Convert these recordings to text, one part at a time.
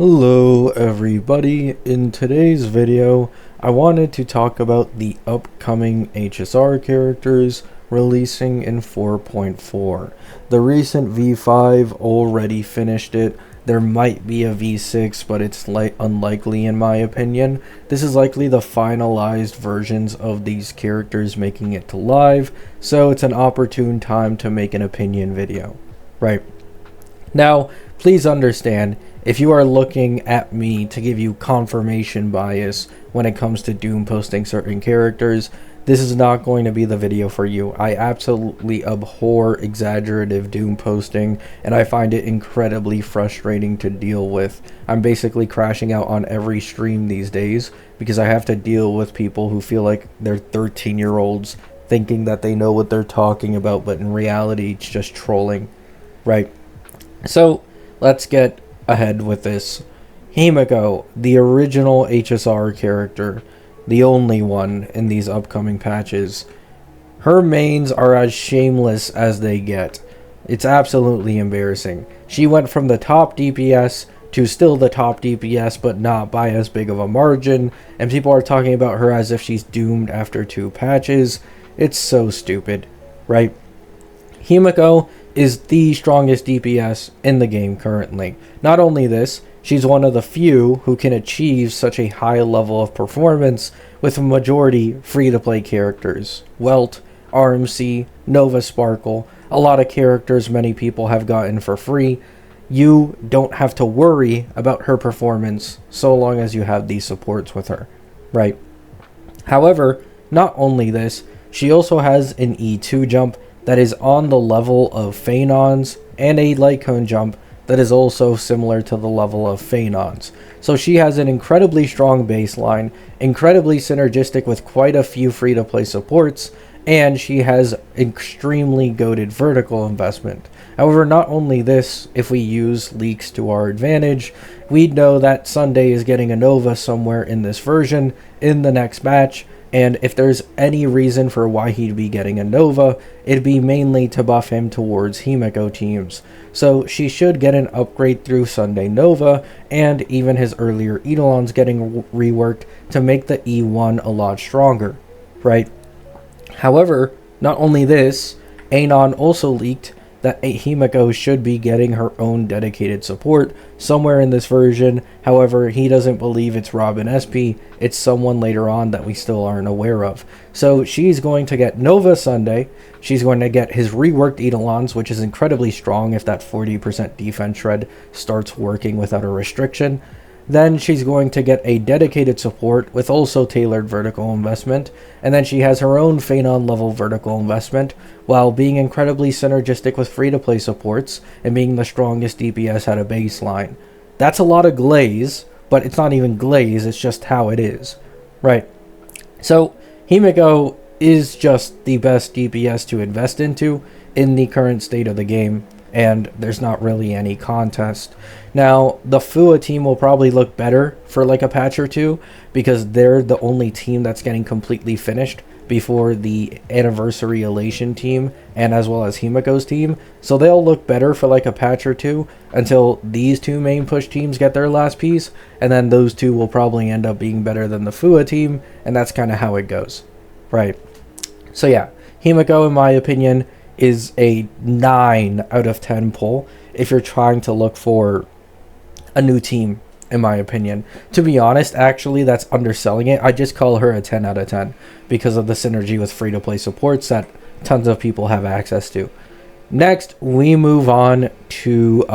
Hello everybody, in today's video I wanted to talk about the upcoming HSR characters releasing in 4.4. The recent V5 already finished it. There might be a V6, but it's unlikely in my opinion. This is likely the finalized versions of these characters making it to live, so it's an opportune time to make an opinion video. Right. Now, please understand, if you are looking at me to give you confirmation bias when it comes to Doom posting certain characters, this is not going to be the video for you. I absolutely abhor exaggerative Doom posting, and I find it incredibly frustrating to deal with. I'm basically crashing out on every stream these days because I have to deal with people who feel like they're 13-year-olds thinking that they know what they're talking about, but in reality it's just trolling, right? So, let's get ahead with this. Heimo, the original HSR character, the only one in these upcoming patches, her mains are as shameless as they get. It's absolutely embarrassing. She went from the top DPS to still the top DPS, but not by as big of a margin, and people are talking about her as if she's doomed after 2 patches. It's so stupid, right? Heimo is the strongest DPS in the game currently. Not only this, she's one of the few who can achieve such a high level of performance with a majority free-to-play characters. Welt, RMC, Nova Sparkle, a lot of characters many people have gotten for free. You don't have to worry about her performance so long as you have these supports with her, right? However, not only this, she also has an E2 jump that is on the level of Phenon's, and a light cone jump that is also similar to the level of Phenon's. So she has an incredibly strong baseline, incredibly synergistic with quite a few free-to-play supports, and she has extremely goated vertical investment. However, not only this, if we use leaks to our advantage, we'd know that Sunday is getting a Nova somewhere in this version in the next match, and if there's any reason for why he'd be getting a Nova, it'd be mainly to buff him towards Heimo teams. So she should get an upgrade through Sunday Nova, and even his earlier Eidolons getting reworked to make the E1 a lot stronger, right? However, not only this, Anon also leaked that Heimo should be getting her own dedicated support somewhere in this version. However, he doesn't believe it's Robin SP, it's someone later on that we still aren't aware of. So she's going to get Nova Sunday, she's going to get his reworked Eidolons, which is incredibly strong if that 40% defense shred starts working without a restriction. Then she's going to get a dedicated support with also tailored vertical investment, and then she has her own Phenon level vertical investment, while being incredibly synergistic with free-to-play supports and being the strongest DPS at a baseline. That's a lot of glaze, but it's not even glaze, it's just how it is, right? So Heimo is just the best DPS to invest into in the current state of the game, and there's not really any contest. Now, the FUA team will probably look better for like a patch or two, because they're the only team that's getting completely finished before the Anniversary Elation team, and as well as Heimo's team. So they'll look better for like a patch or two until these 2 main push teams get their last piece, and then those 2 will probably end up being better than the FUA team, and that's kind of how it goes, right? So yeah, Heimo, in my opinion, is a 9 out of 10 pull if you're trying to look for a new team, in my opinion. To be honest, actually, that's underselling it. I just call her a 10 out of 10 because of the synergy with free-to-play supports that tons of people have access to. Next, we move on to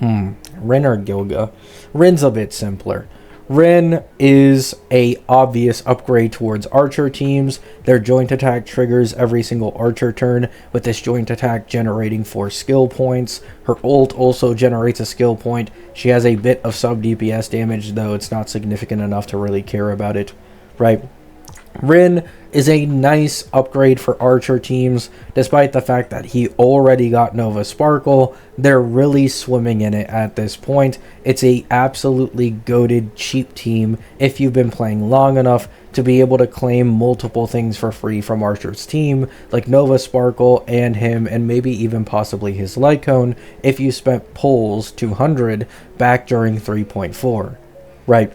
Rin or Gilga. Rin's a bit simpler. Rin is a obvious upgrade towards archer teams. Their joint attack triggers every single archer turn, with this joint attack generating 4 skill points. Her ult also generates a skill point. She has a bit of sub DPS damage, though it's not significant enough to really care about it, right? Rin is a nice upgrade for archer teams, despite the fact that he already got Nova Sparkle. They're really swimming in it at this point. It's a absolutely goated cheap team if you've been playing long enough to be able to claim multiple things for free from Archer's team, like Nova Sparkle and him, and maybe even possibly his Lycone, if you spent pulls 200 back during 3.4, right?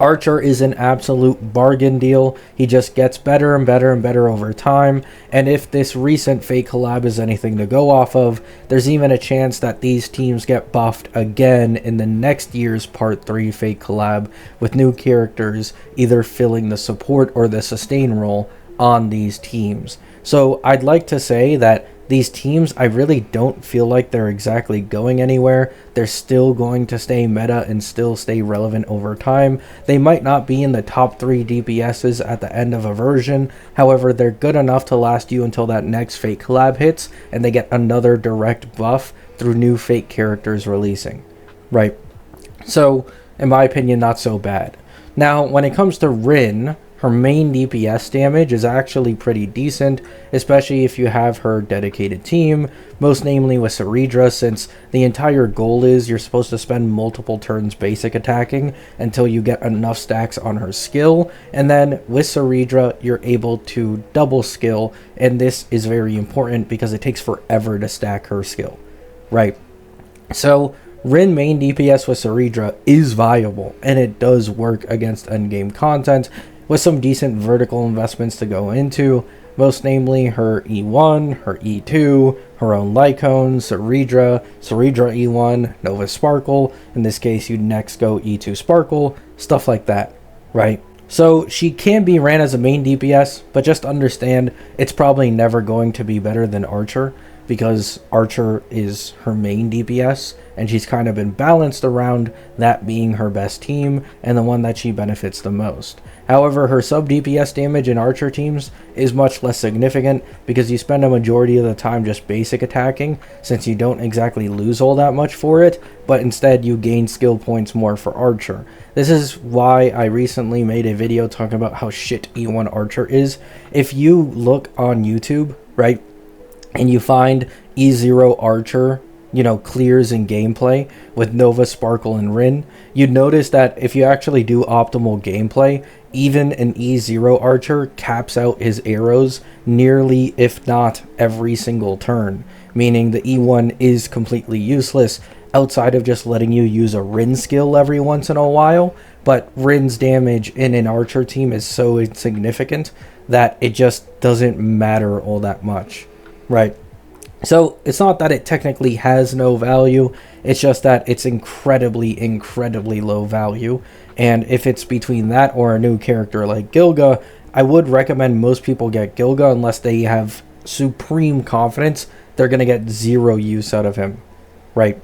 Archer is an absolute bargain deal. He just gets better and better and better over time. And if this recent Fate collab is anything to go off of, there's even a chance that these teams get buffed again in the next year's Part 3 Fate collab, with new characters either filling the support or the sustain role on these teams. So I'd like to say that these teams, I really don't feel like they're exactly going anywhere. They're still going to stay meta and still stay relevant over time. They might not be in the top 3 DPSs at the end of a version. However, they're good enough to last you until that next Fate collab hits and they get another direct buff through new Fate characters releasing. Right? So, in my opinion, not so bad. Now, when it comes to Rin, her main DPS damage is actually pretty decent, especially if you have her dedicated team, most namely with Ceridra, since the entire goal is you're supposed to spend multiple turns basic attacking until you get enough stacks on her skill, and then with Ceridra you're able to double skill, and this is very important because it takes forever to stack her skill, right? So Rin main DPS with Ceridra is viable, and it does work against endgame content, with some decent vertical investments to go into, most namely her E1, her E2, her own Lycone, Ceridra E1, Nova Sparkle. In this case, you'd next go E2 Sparkle, stuff like that, right? So she can be ran as a main DPS, but just understand it's probably never going to be better than Archer, because Archer is her main DPS, and she's kind of been balanced around that being her best team and the one that she benefits the most. However, her sub DPS damage in Archer teams is much less significant because you spend a majority of the time just basic attacking, since you don't exactly lose all that much for it, but instead you gain skill points more for Archer. This is why I recently made a video talking about how shit E1 Archer is. If you look on YouTube, right, and you find E0 Archer, clears in gameplay with Nova Sparkle and Rin, you'd notice that if you actually do optimal gameplay, even an E0 Archer caps out his arrows nearly, if not every single turn, meaning the E1 is completely useless outside of just letting you use a Rin skill every once in a while, but Rin's damage in an Archer team is so insignificant that it just doesn't matter all that much, right? So it's not that it technically has no value, it's just that it's incredibly, incredibly low value. And if it's between that or a new character like Gilga, I would recommend most people get Gilga unless they have supreme confidence they're going to get zero use out of him, right?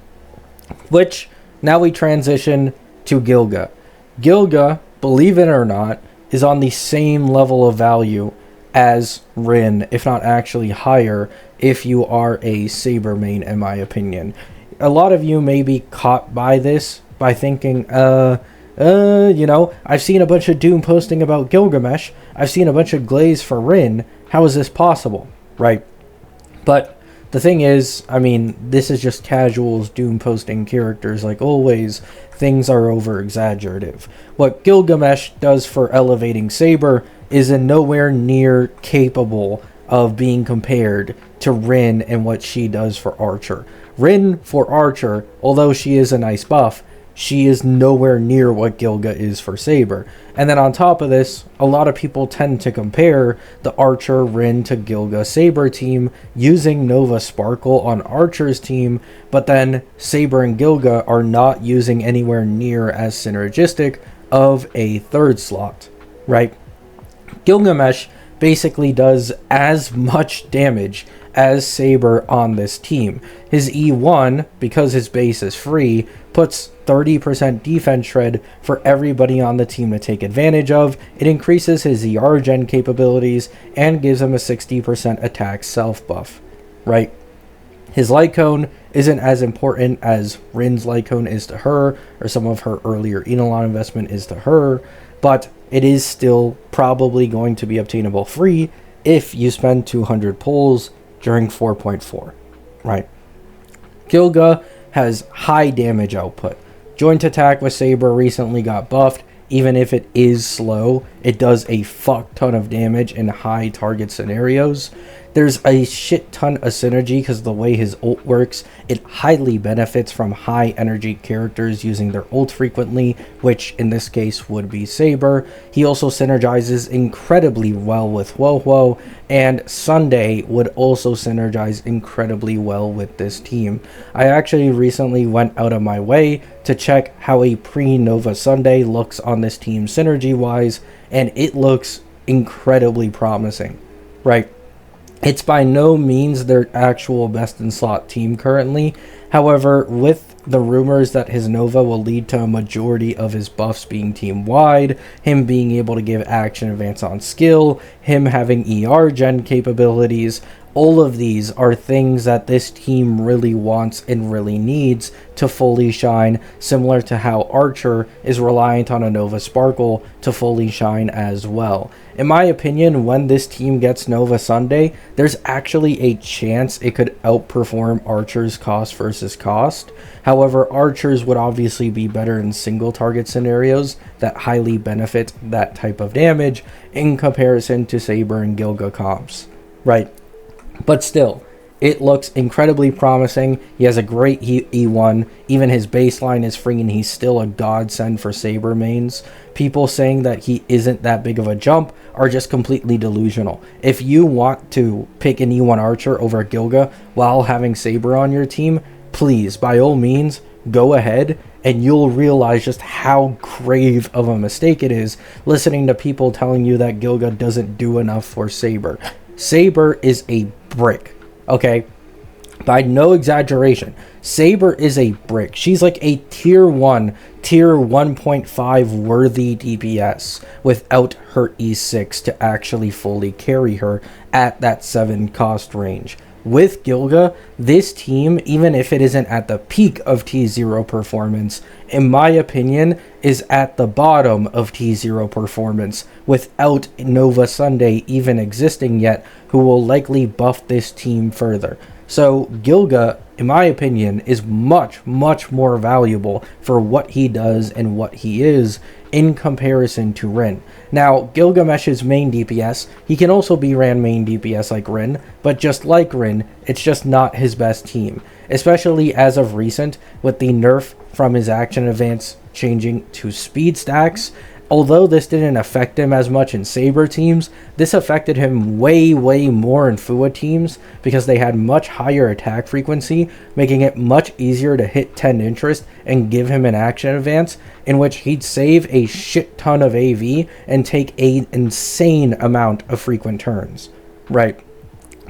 Which, now we transition to Gilga. Gilga, believe it or not, is on the same level of value as Rin, if not actually higher, if you are a Saber main, in my opinion. A lot of you may be caught by this, by thinking, I've seen a bunch of Doom posting about Gilgamesh, I've seen a bunch of Glaze for Rin, how is this possible, right? But the thing is, this is just casuals Doom posting characters like always. Things are over-exaggerative. What Gilgamesh does for elevating Saber is in nowhere near capable of being compared to Rin and what she does for Archer. Rin for Archer, although she is a nice buff, she is nowhere near what Gilga is for Saber. And then on top of this, a lot of people tend to compare the Archer, Rin to Gilga Saber team using Nova Sparkle on Archer's team, but then Saber and Gilga are not using anywhere near as synergistic of a third slot, right? Gilgamesh basically does as much damage as Saber on this team. His E1, because his base is free, puts 30% defense shred for everybody on the team to take advantage of. It increases his ER gen capabilities and gives him a 60% attack self buff, right? His Lycone isn't as important as Rin's Lycone is to her, or some of her earlier Eidolon investment is to her, but it is still probably going to be obtainable free if you spend 200 pulls during 4.4, right? Gilga has high damage output. Joint attack with Saber recently got buffed. Even if it is slow, it does a fuck ton of damage in high target scenarios. There's a shit ton of synergy because the way his ult works, it highly benefits from high energy characters using their ult frequently, which in this case would be Saber. He also synergizes incredibly well with Wowo, and Sunday would also synergize incredibly well with this team. I actually recently went out of my way to check how a pre-Nova Sunday looks on this team synergy-wise, and it looks incredibly promising, right? It's by no means their actual best in slot team currently. However, with the rumors that his Nova will lead to a majority of his buffs being team wide, him being able to give action advance on skill, him having ER gen capabilities, all of these are things that this team really wants and really needs to fully shine, similar to how Archer is reliant on a Nova Sparkle to fully shine as well. In my opinion, when this team gets Nova Sunday, there's actually a chance it could outperform Archer's cost versus cost. However, Archer's would obviously be better in single target scenarios that highly benefit that type of damage in comparison to Saber and Gilga comps, right? But still, it looks incredibly promising. He has a great E1. Even his baseline is free, and he's still a godsend for Saber mains. People saying that he isn't that big of a jump are just completely delusional. If you want to pick an E1 Archer over Gilga while having Saber on your team, please, by all means, go ahead, and you'll realize just how grave of a mistake it is listening to people telling you that Gilga doesn't do enough for Saber. Saber is a brick, okay? By no exaggeration, Saber is a brick. She's like a tier 1, tier 1.5 worthy DPS without her E6 to actually fully carry her at that 7 cost range. With Gilga, this team, even if it isn't at the peak of T0 performance, in my opinion, is at the bottom of T0 performance without Nova Sunday even existing yet, who will likely buff this team further. So Gilga, in my opinion, is much, much more valuable for what he does and what he is in comparison to Rin. Now, Gilgamesh's main DPS, he can also be ran main DPS like Rin, but just like Rin, it's just not his best team, especially as of recent with the nerf from his action advance changing to speed stacks. Although this didn't affect him as much in Saber teams, this affected him way more in Fua teams because they had much higher attack frequency, making it much easier to hit 10 interest and give him an action advance, in which he'd save a shit ton of AV and take an insane amount of frequent turns, right?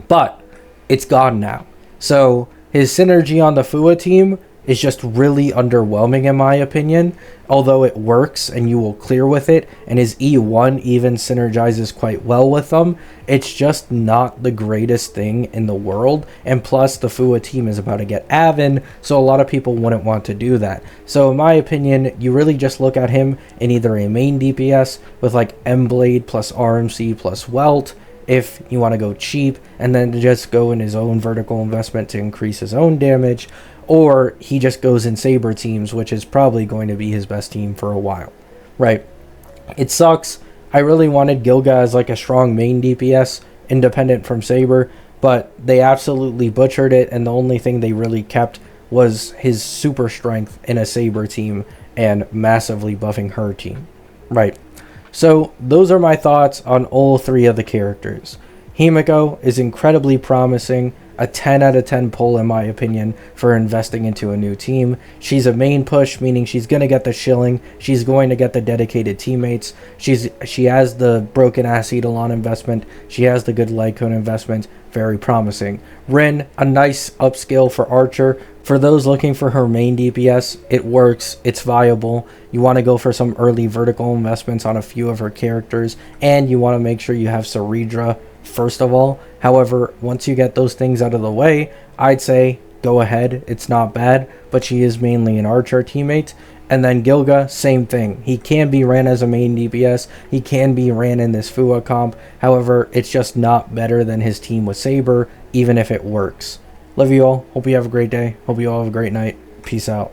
But it's gone now. So his synergy on the Fua team is just really underwhelming in my opinion, although it works and you will clear with it, and his E1 even synergizes quite well with them. It's just not the greatest thing in the world, and plus the Fua team is about to get Avon, so a lot of people wouldn't want to do that. So in my opinion, you really just look at him in either a main DPS with like M-Blade plus RMC plus Welt, if you want to go cheap, and then just go in his own vertical investment to increase his own damage, or he just goes in Saber teams, which is probably going to be his best team for a while, right? It sucks. I really wanted Gilga as like a strong main DPS, independent from Saber, but they absolutely butchered it, and the only thing they really kept was his super strength in a Saber team and massively buffing her team, right? So those are my thoughts on all 3 of the characters. Himiko is incredibly promising, a 10 out of 10 pull in my opinion for investing into a new team. She's a main push, meaning she's going to get the shilling, she's going to get the dedicated teammates, she has the broken ass Eidolon investment, she has the good Lycone investment, very promising. Rin, a nice upscale for Archer. For those looking for her main DPS, it works, it's viable. You want to go for some early vertical investments on a few of her characters, and you want to make sure you have Saridra first of all. However, once you get those things out of the way, I'd say go ahead, it's not bad, but she is mainly an Archer teammate. And then Gilga, same thing. He can be ran as a main DPS, he can be ran in this Fua comp, however, it's just not better than his team with Saber, even if it works. Love you all, hope you have a great day, hope you all have a great night, peace out.